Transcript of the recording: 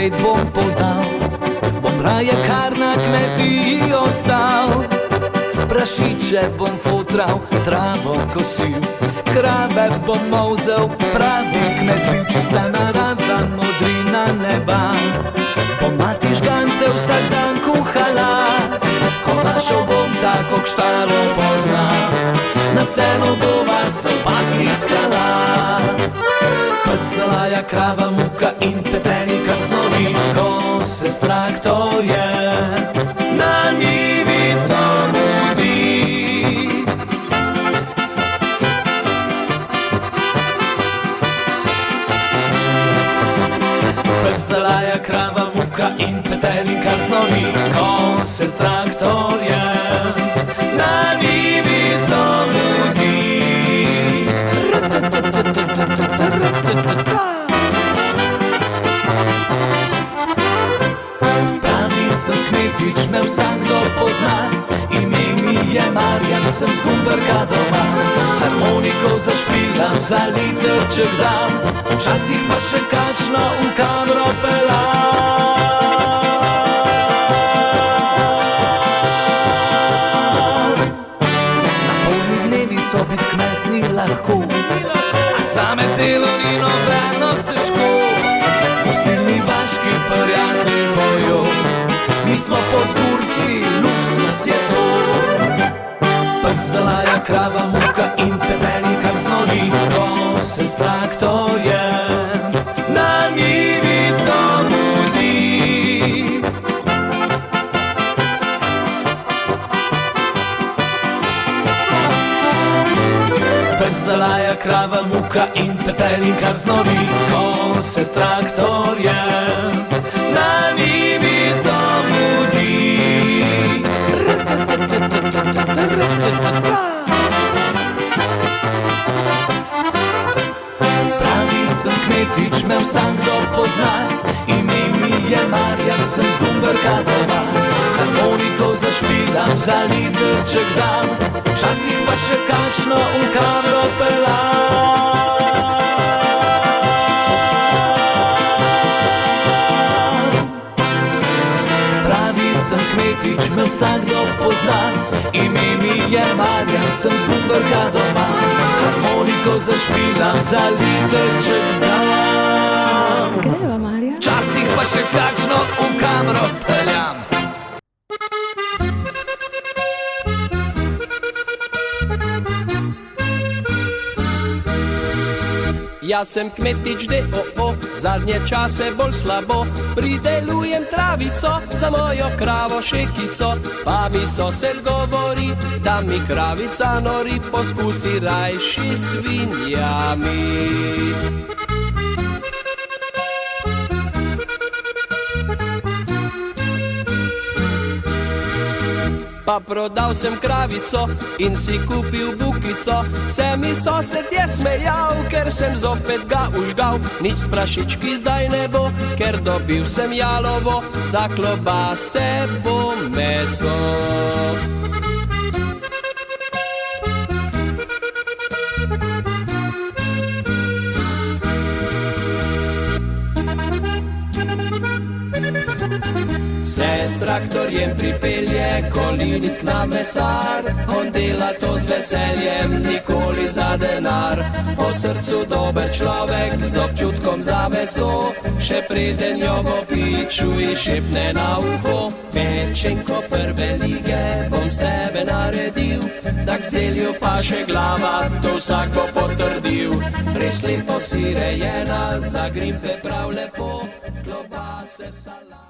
svet bom podal, bom raje kar na kmetiji ostal. Prašiče bom fotral, travo kosil, krave bom molzel, pravi kmet bil, čista narava, modrina neba. Bom mati žgance vsak dan kuhala, ko našel bom tako kštalo pozna, na senu bova se pasti skala. Pesalaja krava, muka in petelin krznovi, ko se s traktorjem na njivico mudi. Pesalaja krava, muka in petelin krznovi, ko se s traktorjem na njivico mudi. Pravi sem kmetič, me vsakdo pozna, ime mi je Marjan, sem z Gumberka doma. Harmoniko zašpilam, za literček dam, včasih pa še kakšno v kamro pelam. Napolni dnevi so bit kmet ni lahko, a same delo ni nobeno težko. Gostilni vaški prijatelji bojo, mi smo pod Gurci, luksus je to. Pesalaja krava, muka in petelin krznovi, ko se s traktorjem na njivico mudi. Pesalaja krava, muka in petelin krznovi, ko se s traktorjem na njivico mudi. Pravi sem kmetič, me vsakdo pozna, ime mi je Marjan, sem z Gumberka doma. Harmoniko zašpilam, za literček dam, včasih pa še kakšno v kamro pelam. Pravi sem kmetič, me vsakdo pozna, ime mi je Marjan, sem z Gumberka doma. Harmoniko zašpilam, za literček dam, Greva, Marjan. včasih pa še kakšno v kamro peljam. Jaz sem kmetič d.o.o., zadnje čase bolj slabo, pridelujem travico za mojo kravo Šekico, pa mi sosed govori, da mi kravica nori, poskusi rajši svinjami. Pa prodal sem kravico in si kupil bukico, se mi sosed je smejal, ker sem zopet ga užgal. Nič s prašički zdaj ne bo, ker dobil sem jalovo, za klobase bo meso. Se s traktorjem pripelje kolinit k nam mesar, on dela to z veseljem, nikoli za denar. Po srcu dober človek, z občutkom za meso, še preden jo bo pičuj šepne na uho. Pečenko prve lige bom s tebe naredil, da k zelju pa še glava, to vsak bo potrdil. Res lepo si rejena, za grimpe prav lepo, klobase salat.